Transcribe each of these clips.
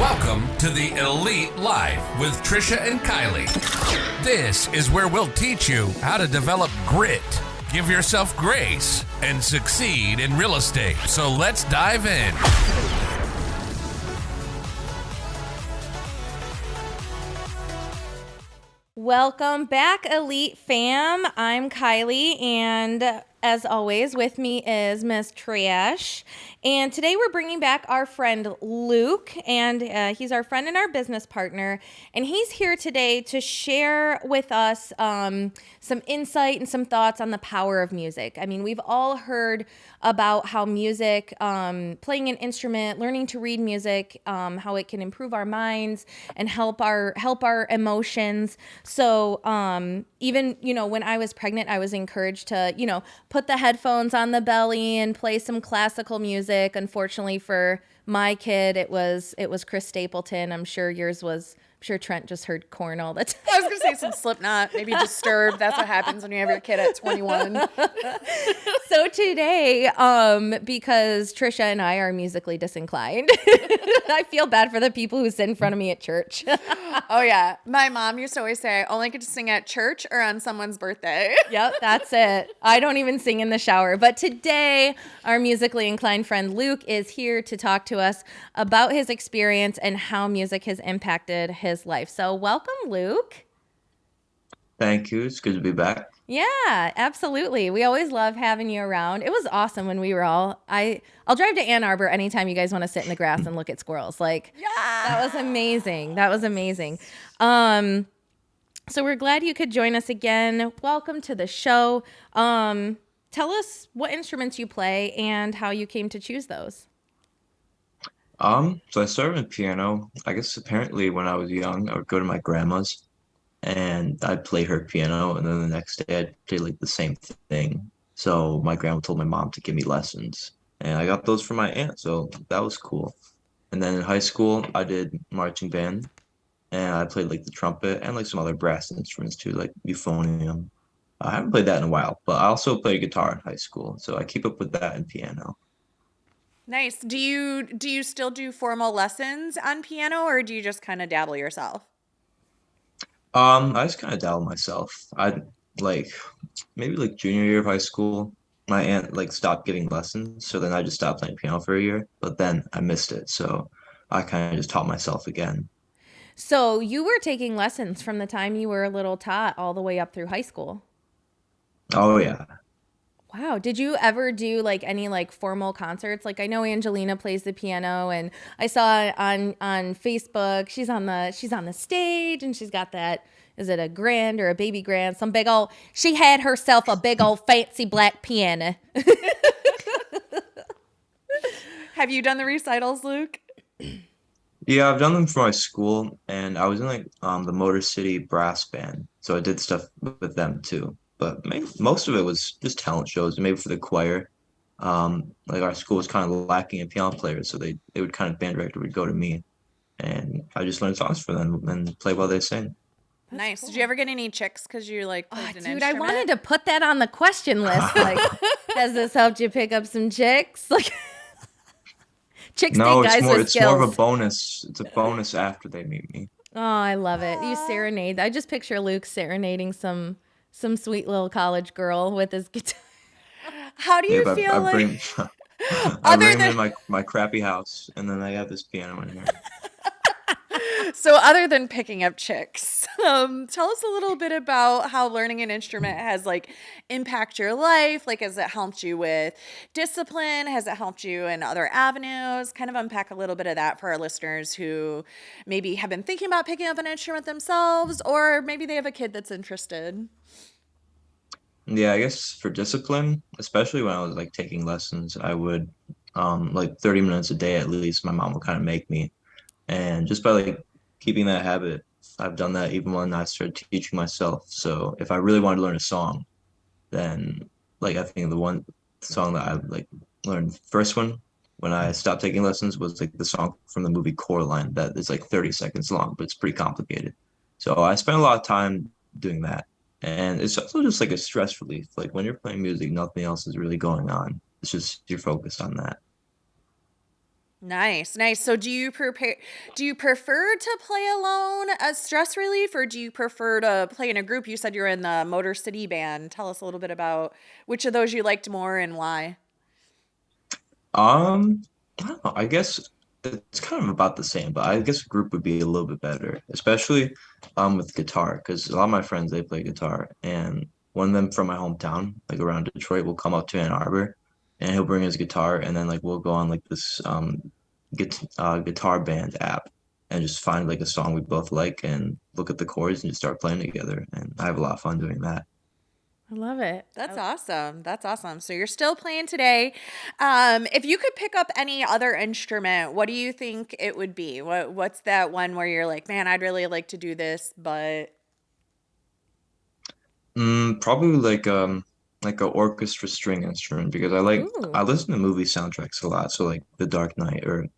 Welcome to the Elite Life with Trisha and Kylie. This is where we'll teach you how to develop grit, give yourself grace, and succeed in real estate. So let's dive in. Welcome back, Elite fam. I'm Kylie, and as always, with me is Miss Trish. And today we're bringing back our friend Luke, and he's our friend and our business partner. And he's here today to share with us some insight and some thoughts on the power of music. I mean, we've all heard about how music, playing an instrument, learning to read music, how it can improve our minds and help our emotions. So even, when I was pregnant, I was encouraged to, put the headphones on the belly and play some classical music. Unfortunately for my kid, it was Chris Stapleton. I'm sure Trent just heard Korn all the time. I was going to say some Slipknot, maybe Disturbed. That's what happens when you have your kid at 21. So today, because Trisha and I are musically disinclined, I feel bad for the people who sit in front of me at church. Oh, yeah. My mom used to always say, I only get to sing at church or on someone's birthday. Yep, that's it. I don't even sing in the shower. But today, our musically inclined friend Luke is here to talk to us about his experience and how music has impacted his life. So welcome, Luke. Thank you. It's good to be back. Yeah, absolutely. We always love having you around. It was awesome when we were I'll drive to Ann Arbor anytime you guys want to sit in the grass and look at squirrels. That was amazing. So we're glad you could join us again. Welcome to the show. Tell us what instruments you play and how you came to choose those. So I started with piano. I guess apparently when I was young, I would go to my grandma's and I'd play her piano, and then the next day I'd play like the same thing. So my grandma told my mom to give me lessons, and I got those from my aunt, so that was cool. And then in high school, I did marching band, and I played like the trumpet and like some other brass instruments too, like euphonium. I haven't played that in a while, but I also played guitar in high school, so I keep up with that and piano. Nice. Do you still do formal lessons on piano, or do you just kind of dabble yourself? I just kind of dabble myself. I like maybe like junior year of high school, my aunt like stopped giving lessons, so then I just stopped playing piano for a year, but then I missed it, so I kind of just taught myself again. So you were taking lessons from the time you were a little tot all the way up through high school. Oh yeah. Wow. Did you ever do any formal concerts? I know Angelina plays the piano, and I saw on Facebook she's on the stage, and she's got that, is it a grand or a baby grand? She had herself a big old fancy black piano. Have you done the recitals, Luke? Yeah, I've done them for my school, and I was in the Motor City brass band, so I did stuff with them too. But most of it was just talent shows, maybe for the choir. Like our school was kind of lacking in piano players, so they would kind of band director would go to me, and I just learned songs for them and play while they sing. That's nice. Cool. Did you ever get any chicks because you played an instrument? I wanted to put that on the question list. Has this helped you pick up some chicks? Chicks No, date guys with it's skills. more of a bonus. It's a bonus after they meet me. Oh, I love it. You serenade. I just picture Luke serenading some sweet little college girl with his guitar. How do you feel I bring him in my crappy house, and then I have this piano in here. So other than picking up chicks, tell us a little bit about how learning an instrument has impact your life. Has it helped you with discipline? Has it helped you in other avenues? Kind of unpack a little bit of that for our listeners who maybe have been thinking about picking up an instrument themselves, or maybe they have a kid that's interested. Yeah, I guess for discipline, especially when I was taking lessons, I would 30 minutes a day at least, my mom would kind of make me. And just by keeping that habit, I've done that even when I started teaching myself. So if I really wanted to learn a song, then I think the one song that I learned first one when I stopped taking lessons was the song from the movie Coraline that is 30 seconds long, but it's pretty complicated. So I spent a lot of time doing that. And it's also just a stress relief. When you're playing music, nothing else is really going on. It's just you're focused on that. Nice, nice. So do you prefer to play alone as stress relief, or do you prefer to play in a group? You said you're in the Motor City band. Tell us a little bit about which of those you liked more and why. I don't know. I guess it's kind of about the same, but I guess a group would be a little bit better, especially with guitar, because a lot of my friends they play guitar, and one of them from my hometown, like around Detroit, will come up to Ann Arbor, and he'll bring his guitar, and then like we'll go on like this guitar band app and just find like a song we both like and look at the chords and just start playing together, and I have a lot of fun doing that. I love it. That's awesome. That's awesome. So you're still playing today. If you could pick up any other instrument, what do you think it would be? What's that one where you're like, man, I'd really like to do this, but Probably like a orchestra string instrument because Ooh. I listen to movie soundtracks a lot. So like The Dark Knight or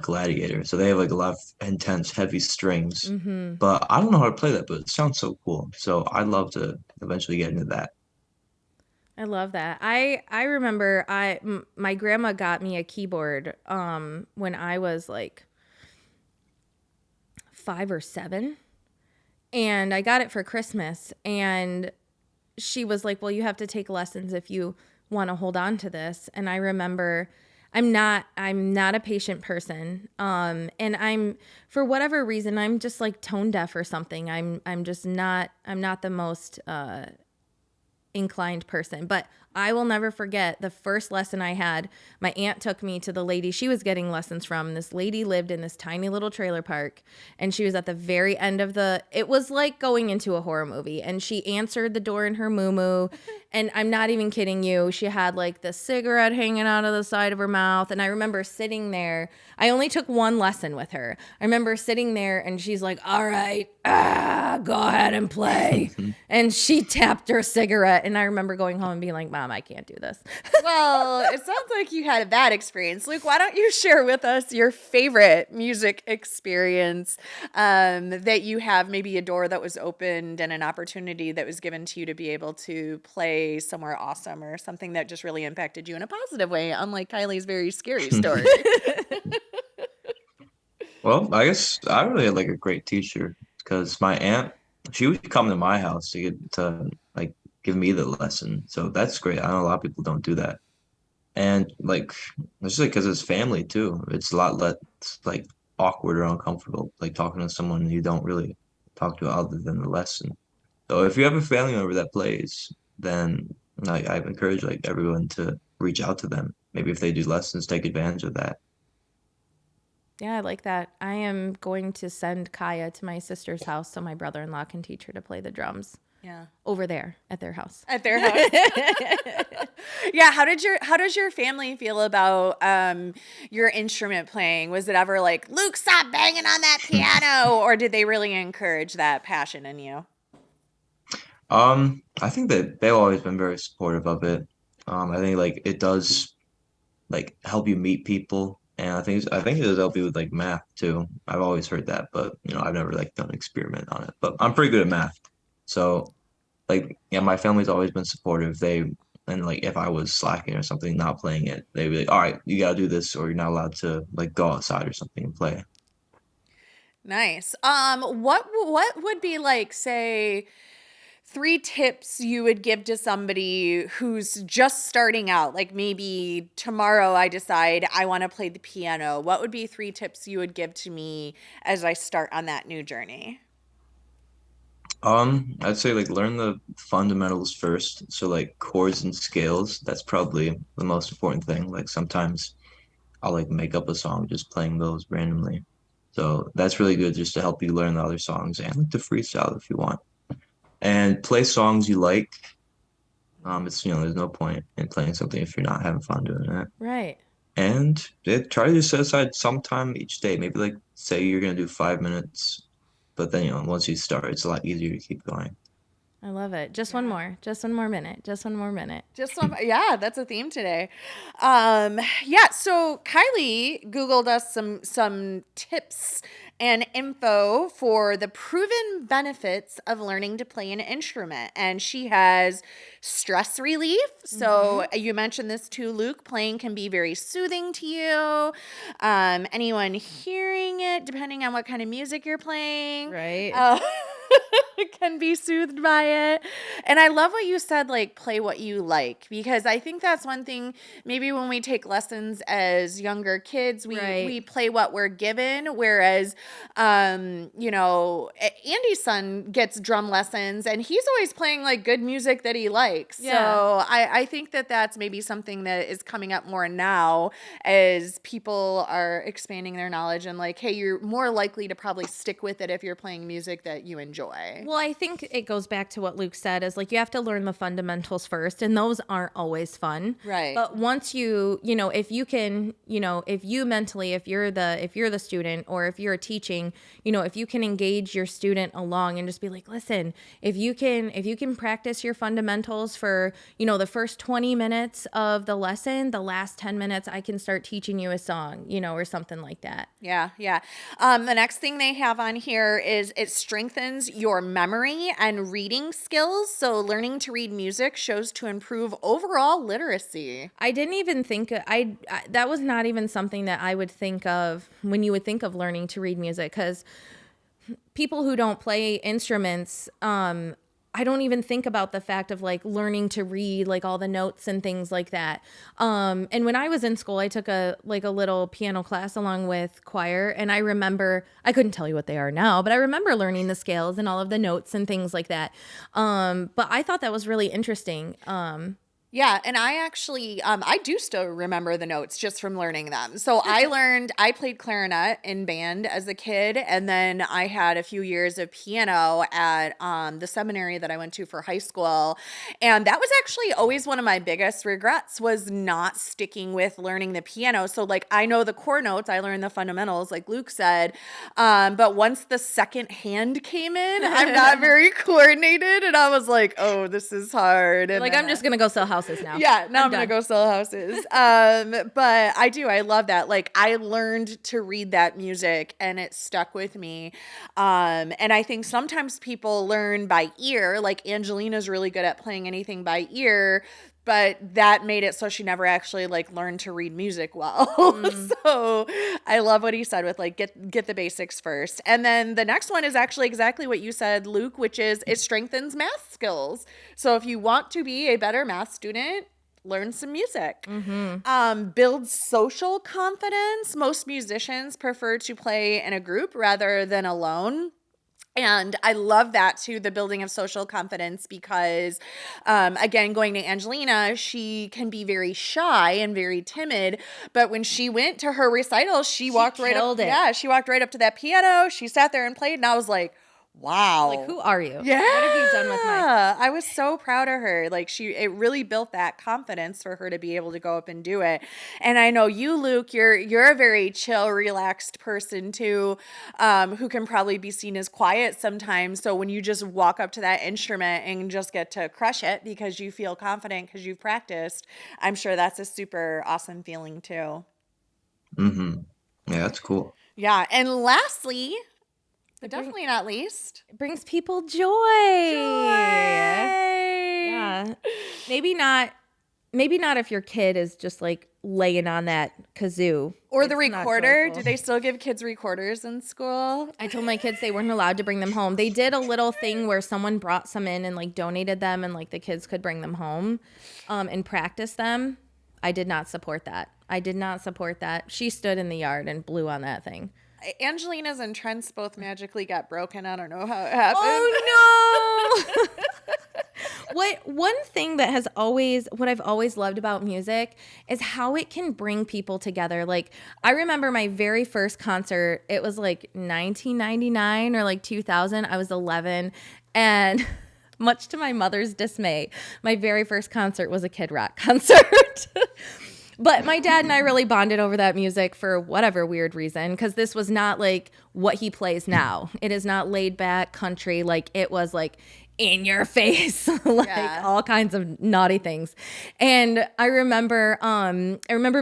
Gladiator. So they have like a lot of intense, heavy strings. Mm-hmm. But I don't know how to play that, but it sounds so cool. So I'd love to eventually get into that. I love that. I remember my grandma got me a keyboard when I was like 5 or 7, and I got it for Christmas, and she was like, "Well, you have to take lessons if you want to hold on to this." And I remember I'm not a patient person. And for whatever reason, I'm just like tone deaf or something. I'm not the most inclined person, but I will never forget the first lesson I had. My aunt took me to the lady she was getting lessons from. This lady lived in this tiny little trailer park, and she was at the very end of it was like going into a horror movie, and she answered the door in her muumuu, and I'm not even kidding you. She had like the cigarette hanging out of the side of her mouth, and I remember sitting there. I only took one lesson with her. I remember sitting there, and she's like, "All right, go ahead and play." And she tapped her cigarette, and I remember going home and being like, "Mom, I can't do this." well, it sounds like you had a bad experience. Luke, why don't you share with us your favorite music experience that you have, maybe a door that was opened and an opportunity that was given to you to be able to play somewhere awesome or something that just really impacted you in a positive way, unlike Kylie's very scary story. Well, I guess I really had like a great teacher because my aunt, she would come to my house to get to like give me the lesson. So that's great. I know a lot of people don't do that. And like, it's just like because it's family too. It's a lot less like awkward or uncomfortable, like talking to someone you don't really talk to other than the lesson. So if you have a family member that plays, then like I encourage like everyone to reach out to them. Maybe if they do lessons, take advantage of that. Yeah, I like that. I am going to send Kaya to my sister's house so my brother-in-law can teach her to play the drums Yeah. over there at their house. At their house. Yeah, how does your family feel about your instrument playing? Was it ever like, Luke, stop banging on that piano? Or did they really encourage that passion in you? I think that they've always been very supportive of it. I think like it does like help you meet people, and I think it does help you with like math too. I've always heard that, but I've never like done an experiment on it. But I'm pretty good at math, so like yeah, my family's always been supportive. And like if I was slacking or something, not playing it, they'd be like, "All right, you gotta do this, or you're not allowed to like go outside or something and play." Nice. What would be like, say, 3 tips you would give to somebody who's just starting out? Like maybe tomorrow I decide I want to play the piano. What would be 3 tips you would give to me as I start on that new journey? I'd say like learn the fundamentals first. So like chords and scales, that's probably the most important thing. Like sometimes I'll like make up a song just playing those randomly. So that's really good just to help you learn the other songs and like to freestyle if you want. And play songs you like. It's there's no point in playing something if you're not having fun doing it. Right. And try to just set aside some time each day. Maybe like say you're gonna do 5 minutes, but then once you start, it's a lot easier to keep going. I love it. Just one more. Just one more minute. Just one more minute. Just some, yeah, that's a theme today. Yeah, so Kylie Googled us some tips and info for the proven benefits of learning to play an instrument. And she has stress relief. So you mentioned this too, Luke. Playing can be very soothing to you. Anyone hearing it, depending on what kind of music you're playing, Right. can be soothed by it. And I love what you said, like, play what you like, because I think that's one thing. Maybe when we take lessons as younger kids, we play what we're given. Whereas, Andy's son gets drum lessons and he's always playing like good music that he likes. Yeah. So I think that that's maybe something that is coming up more now as people are expanding their knowledge and like, hey, you're more likely to probably stick with it if you're playing music that you enjoy. Well, I think it goes back to what Luke said is like you have to learn the fundamentals first, and those aren't always fun. Right. But once if you can, if you mentally, if you're the student or if you're teaching, if you can engage your student along and just be like, listen, if you can practice your fundamentals for, the first 20 minutes of the lesson, the last 10 minutes, I can start teaching you a song, or something like that. Yeah. The next thing they have on here is it strengthens your memory and reading skills. So learning to read music shows to improve overall literacy. I didn't even think that was not even something that I would think of when you would think of learning to read music, because people who don't play instruments, I don't even think about the fact of like learning to read like all the notes and things like that. And when I was in school, I took a little piano class along with choir, and I remember, I couldn't tell you what they are now, but I remember learning the scales and all of the notes and things like that. But I thought that was really interesting. Yeah, and I actually, I do still remember the notes just from learning them. So I played clarinet in band as a kid, and then I had a few years of piano at the seminary that I went to for high school. And that was actually always one of my biggest regrets, was not sticking with learning the piano. So like, I know the core notes, I learned the fundamentals, like Luke said. But once the second hand came in, I'm not very coordinated, and I was like, oh, this is hard. And Like, I'm just going to go sell houses now. Yeah, now I'm done. gonna go sell houses. But I love that. Like, I learned to read that music and it stuck with me. And I think sometimes people learn by ear, like Angelina's really good at playing anything by ear, but that made it so she never actually like learned to read music well. So I love what he said with like, get the basics first. And then the next one is actually exactly what you said, Luke, which is it strengthens math skills. So if you want to be a better math student, learn some music. Builds social confidence. Most musicians prefer to play in a group rather than alone. And I love that too, the building of social confidence, because, again, going to Angelina, she can be very shy and very timid. But when she went to her recital, she walked right up. Yeah, she walked right up to that piano. She sat there and played, and I was like, wow. Like, who are you? Yeah. What have you done with my... I was so proud of her. Like, it really built that confidence for her to be able to go up and do it. And I know you, Luke, you're a very chill, relaxed person too, who can probably be seen as quiet sometimes. So when you just walk up to that instrument and just get to crush it because you feel confident because you've practiced, I'm sure that's a super awesome feeling too. Yeah, that's cool. Yeah. And lastly, but definitely not least, It brings people joy. Yeah. Maybe not if your kid is just like laying on that kazoo. Or the It's not recorder. joyful. Do they still give kids recorders in school? I told my kids they weren't allowed to bring them home. They did a little thing where someone brought some in and like donated them, and like the kids could bring them home and practice them. I did not support that. She stood in the yard and blew on that thing. Angelina's and Trent's both magically got broken. I don't know how it happened. Oh no. One thing that what I've always loved about music is how it can bring people together. Like, I remember my very first concert, it was like 1999 or like 2000. I was 11, and much to my mother's dismay, my very first concert was a Kid Rock concert. But my dad and I really bonded over that music for whatever weird reason, because this was not like what he plays now. It is not laid back country. Like, it was like in your face, like all kinds of naughty things. And I remember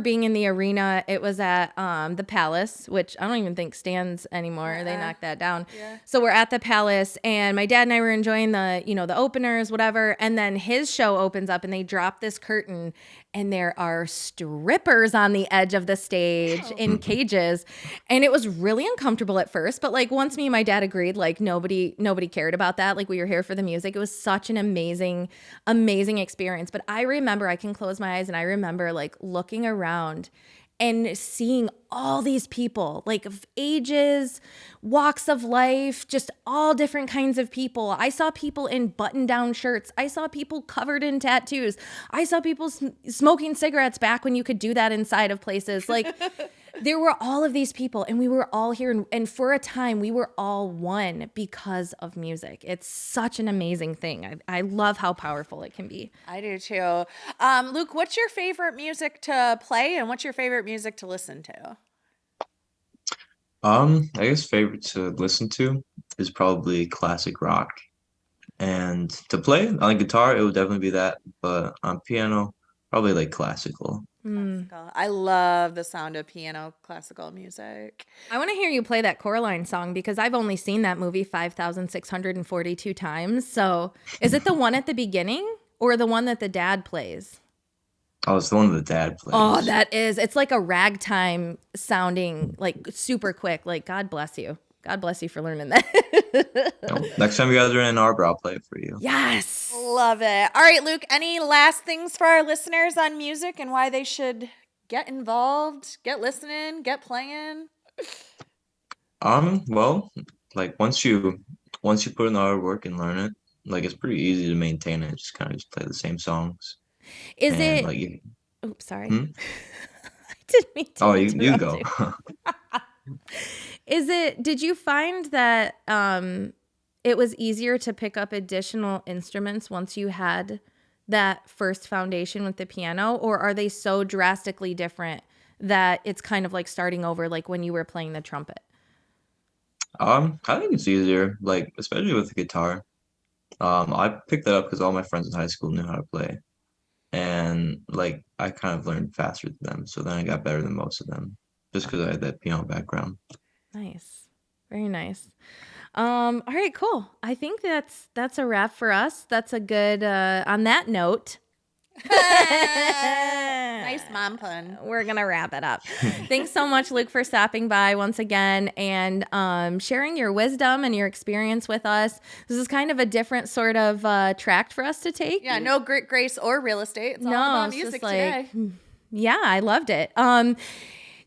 being in the arena. It was at the Palace, which I don't even think stands anymore. They knocked that down. Yeah. So we're at the Palace, and my dad and I were enjoying the openers, whatever. And then his show opens up, and they drop this curtain, and there are strippers on the edge of the stage in cages. And it was really uncomfortable at first, but like once me and my dad agreed, like nobody cared about that. Like we were here for the music. It was such an amazing experience. But I remember, I can close my eyes and I remember like looking around and seeing all these people, like of ages, walks of life, just all different kinds of people. I saw people in button-down shirts. I saw people covered in tattoos. I saw people smoking cigarettes back when you could do that inside of places. Like there were all of these people, and we were all here. And for a time, we were all one because of music. It's such an amazing thing. I love how powerful it can be. I do too. Luke, what's your favorite music to play, and what's your favorite music to listen to? I guess favorite to listen to is probably classic rock. And to play on guitar, it would definitely be that. But on piano, probably like classical. Classical. I love the sound of piano classical music. I want to hear you play that Coraline song because I've only seen that movie 5,642 times. So is it the one at the beginning or the one that the dad plays? Oh, it's the one that the dad plays. Oh, that is. It's like a ragtime sounding, like super quick. Like, God bless you. God bless you for learning that. Next time you guys are in Ann Arbor, I'll play it for you. Yes. Love it. All right, Luke, any last things for our listeners on music and why they should get involved, get listening, get playing? Well, like once you put in the hard work and learn it, like it's pretty easy to maintain it. Just kind of just play the same songs. Oops, sorry. I didn't mean to you go. Did you find that it was easier to pick up additional instruments once you had that first foundation with the piano, or are they so drastically different that it's kind of like starting over, like when you were playing the trumpet? I think it's easier, like especially with the guitar. I picked that up because all my friends in high school knew how to play, and like I kind of learned faster than them, so then I got better than most of them just because I had that piano background. Nice. Very nice. All right, cool. I think that's a wrap for us. That's a good, on that note. Nice mom pun. We're going to wrap it up. Thanks so much, Luke, for stopping by once again and sharing your wisdom and your experience with us. This is kind of a different sort of track for us to take. Yeah, no grit, grace, or real estate. It's all about music today. Yeah, I loved it.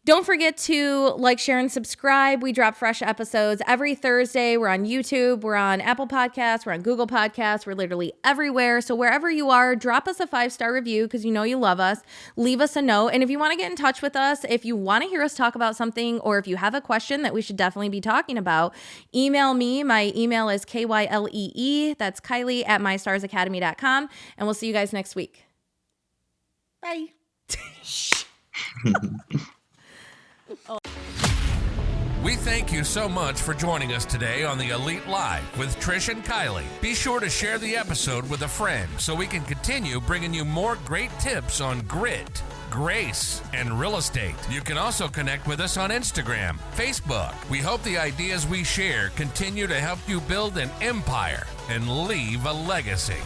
Don't forget to like, share, and subscribe. We drop fresh episodes every Thursday. We're on YouTube. We're on Apple Podcasts. We're on Google Podcasts. We're literally everywhere. So wherever you are, drop us a 5-star review because you know you love us. Leave us a note. And if you want to get in touch with us, if you want to hear us talk about something, or if you have a question that we should definitely be talking about, email me. My email is KYLEE. That's Kylie at mystarsacademy.com. And we'll see you guys next week. Bye. We thank you so much for joining us today on the Elite Live with Trish and Kylie. Be sure to share the episode with a friend so we can continue bringing you more great tips on grit, grace, and real estate. You can also connect with us on Instagram, Facebook. We hope the ideas we share continue to help you build an empire and leave a legacy.